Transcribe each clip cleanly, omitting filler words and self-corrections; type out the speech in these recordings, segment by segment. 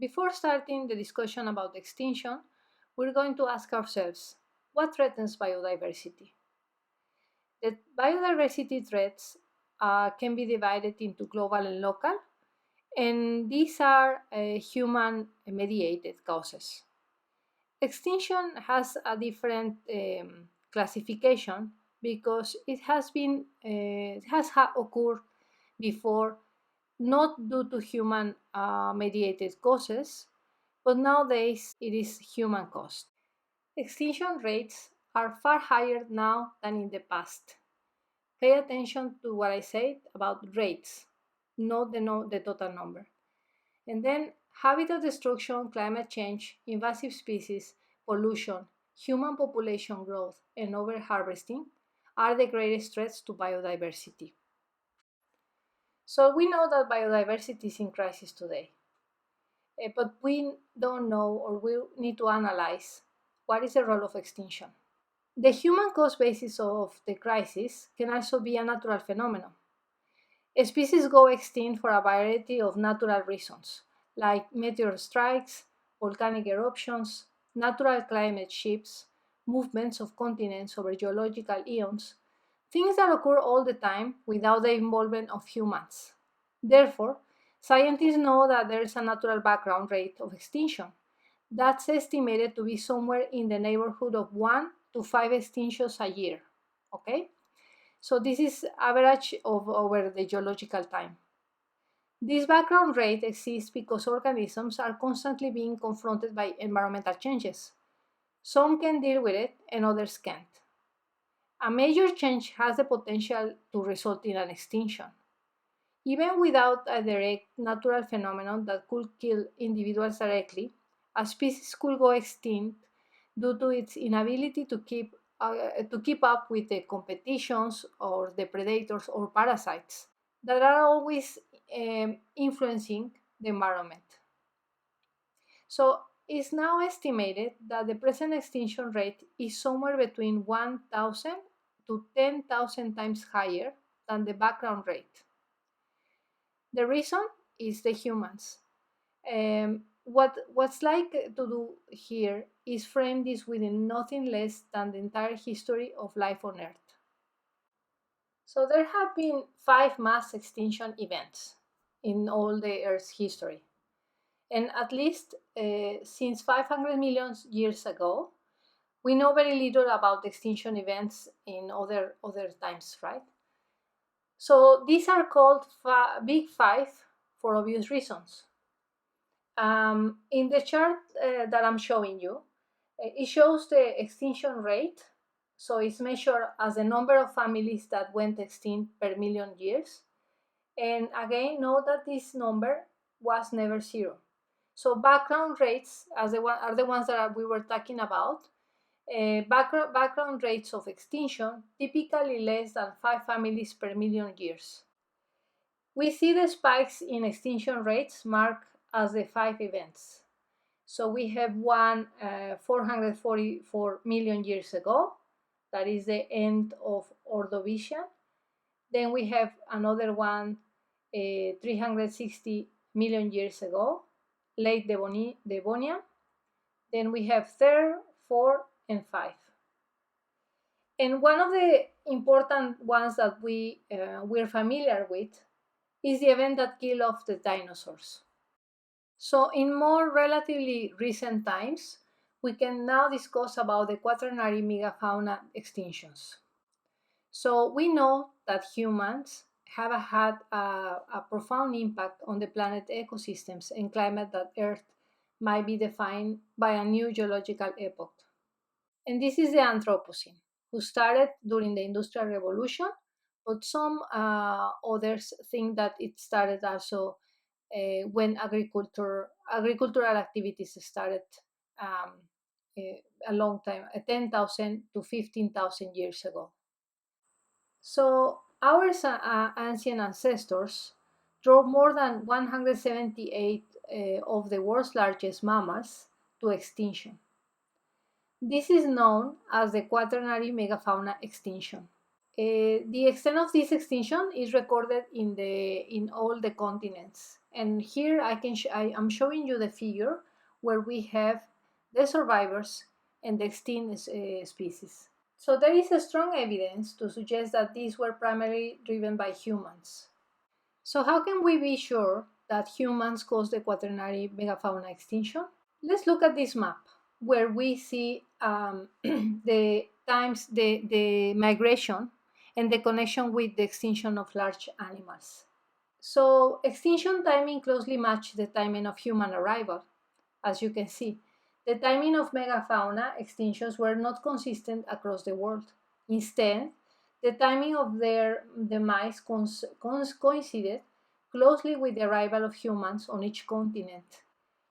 Before starting the discussion about extinction, we're going to ask ourselves, what threatens biodiversity? The biodiversity threats can be divided into global and local, and these are human-mediated causes. Extinction has a different classification because it has occurred before, not due to human mediated causes, but nowadays it is human caused. Extinction rates are far higher now than in the past. Pay attention to what I said about rates, not the total number. And then habitat destruction, climate change, invasive species, pollution, human population growth, and overharvesting are the greatest threats to biodiversity. So we know that biodiversity is in crisis today, but we don't know, or we need to analyze what is the role of extinction. The human cause basis of the crisis can also be a natural phenomenon. Species go extinct for a variety of natural reasons, like meteor strikes, volcanic eruptions, natural climate shifts, movements of continents over geological eons, things that occur all the time without the involvement of humans. Therefore, scientists know that there is a natural background rate of extinction. That's estimated to be somewhere in the neighborhood of 1 to 5 extinctions a year. Okay? So this is average over the geological time. This background rate exists because organisms are constantly being confronted by environmental changes. Some can deal with it and others can't. A major change has the potential to result in an extinction. Even without a direct natural phenomenon that could kill individuals directly, a species could go extinct due to its inability to keep up with the competitions or the predators or parasites that are always influencing the environment. So it's now estimated that the present extinction rate is somewhere between 1,000 to 10,000 times higher than the background rate. The reason is the humans. What's like to do here is frame this within nothing less than the entire history of life on Earth. So there have been 5 mass extinction events in all the Earth's history. And at least since 500 million years ago, we know very little about extinction events in other times, right? So these are called Big Five for obvious reasons. In the chart that I'm showing you, it shows the extinction rate. So it's measured as the number of families that went extinct per million years. And again, note that this number was never zero. So background rates are the ones that we were talking about. Background rates of extinction, typically less than 5 families per million years. We see the spikes in extinction rates marked as the 5 events. So we have one 444 million years ago, that is the end of Ordovician. Then we have another one 360 million years ago, late Devonian. Then we have 3rd, 4, and 5. And one of the important ones that we're familiar with is the event that killed off the dinosaurs. So in more relatively recent times, we can now discuss about the Quaternary megafauna extinctions. So we know that humans have had a profound impact on the planet ecosystems and climate, that Earth might be defined by a new geological epoch. And this is the Anthropocene, who started during the Industrial Revolution, but some others think that it started also when agricultural activities started a long time, 10,000 to 15,000 years ago. So our ancient ancestors drove more than 178 of the world's largest mammals to extinction. This is known as the Quaternary megafauna extinction. The extent of this extinction is recorded in all the continents. And here I am showing you the figure where we have the survivors and the extinct species. So there is a strong evidence to suggest that these were primarily driven by humans. So how can we be sure that humans caused the Quaternary megafauna extinction? Let's look at this map where we see the migration and the connection with the extinction of large animals. So extinction timing closely matched the timing of human arrival, as you can see. The timing of megafauna extinctions were not consistent across the world. Instead, the timing of their demise coincided closely with the arrival of humans on each continent.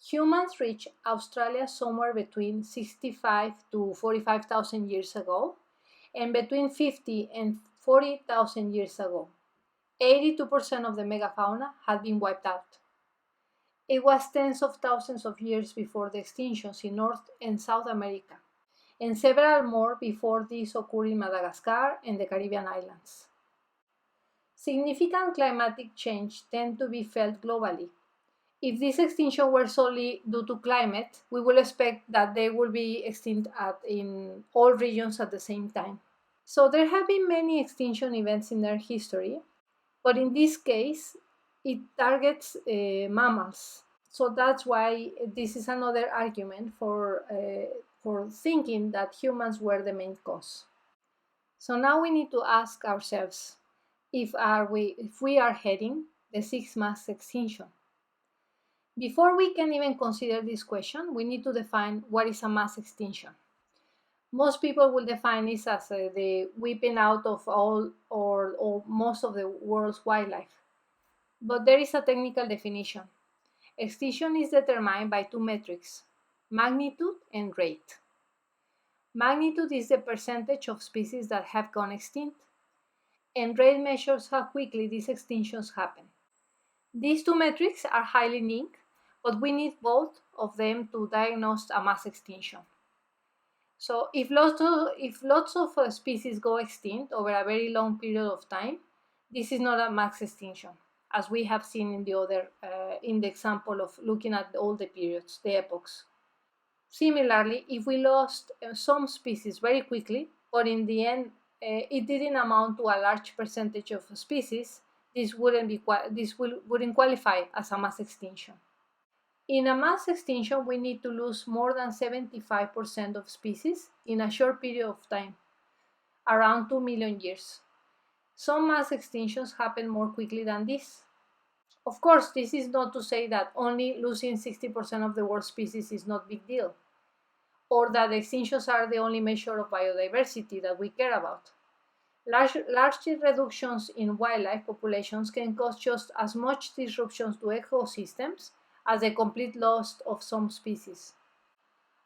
Humans reached Australia somewhere between 65 to 45,000 years ago, and between 50 and 40,000 years ago. 82% of the megafauna had been wiped out. It was tens of thousands of years before the extinctions in North and South America, and several more before these occurred in Madagascar and the Caribbean islands. Significant climatic change tends to be felt globally. If this extinction were solely due to climate, we will expect that they will be extinct in all regions at the same time. So there have been many extinction events in their history, but in this case, it targets mammals. So that's why this is another argument for thinking that humans were the main cause. So now we need to ask ourselves if we are heading the sixth mass extinction. Before we can even consider this question, we need to define what is a mass extinction. Most people will define this as the wiping out of all or most of the world's wildlife. But there is a technical definition. Extinction is determined by two metrics, magnitude and rate. Magnitude is the percentage of species that have gone extinct, and rate measures how quickly these extinctions happen. These two metrics are highly linked, but we need both of them to diagnose a mass extinction. So if lots of species go extinct over a very long period of time, this is not a mass extinction, as we have seen in the example of looking at all the periods, the epochs. Similarly, if we lost some species very quickly, but in the end it didn't amount to a large percentage of species, this wouldn't qualify as a mass extinction. In a mass extinction, we need to lose more than 75% of species in a short period of time, around 2 million years. Some mass extinctions happen more quickly than this. Of course, this is not to say that only losing 60% of the world's species is not a big deal, or that extinctions are the only measure of biodiversity that we care about. Large reductions in wildlife populations can cause just as much disruptions to ecosystems as the complete loss of some species.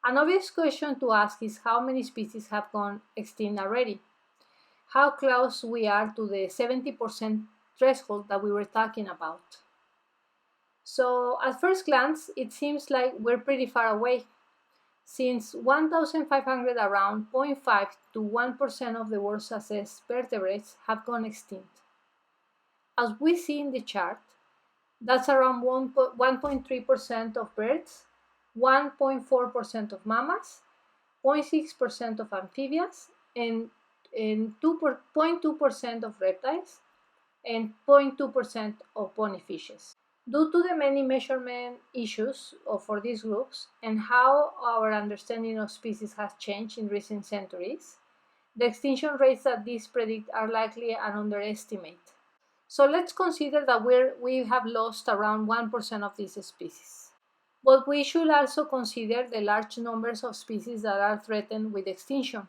An obvious question to ask is how many species have gone extinct already? How close we are to the 70% threshold that we were talking about. So at first glance, it seems like we're pretty far away, since 1,500 around 0.5 to 1% of the world's assessed vertebrates have gone extinct. As we see in the chart, that's around 1.3% of birds, 1.4% of mammals, 0.6% of amphibians, and 0.2% of reptiles, and 0.2% of bony fishes. Due to the many measurement issues for these groups and how our understanding of species has changed in recent centuries, the extinction rates that these predict are likely an underestimate. So let's consider that we have lost around 1% of these species. But we should also consider the large numbers of species that are threatened with extinction.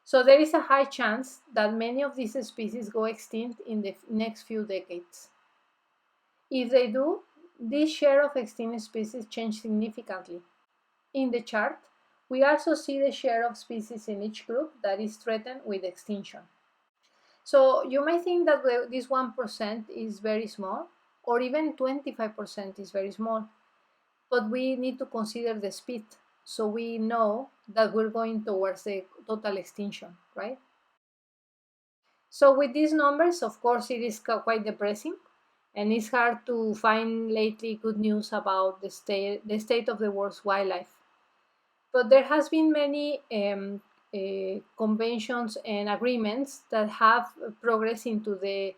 So there is a high chance that many of these species go extinct in the next few decades. If they do, this share of extinct species changes significantly. In the chart, we also see the share of species in each group that is threatened with extinction. So you may think that this 1% is very small, or even 25% is very small, but we need to consider the speed, so we know that we're going towards the total extinction, right? So with these numbers, of course, it is quite depressing, and it's hard to find lately good news about the state of the world's wildlife. But there has been many conventions and agreements that have progressed into the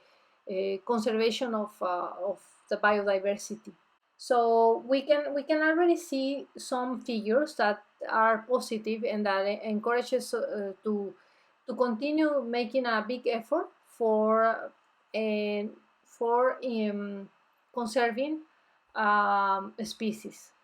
conservation of the biodiversity. So we can already see some figures that are positive and that encourages to continue making a big effort for conserving species.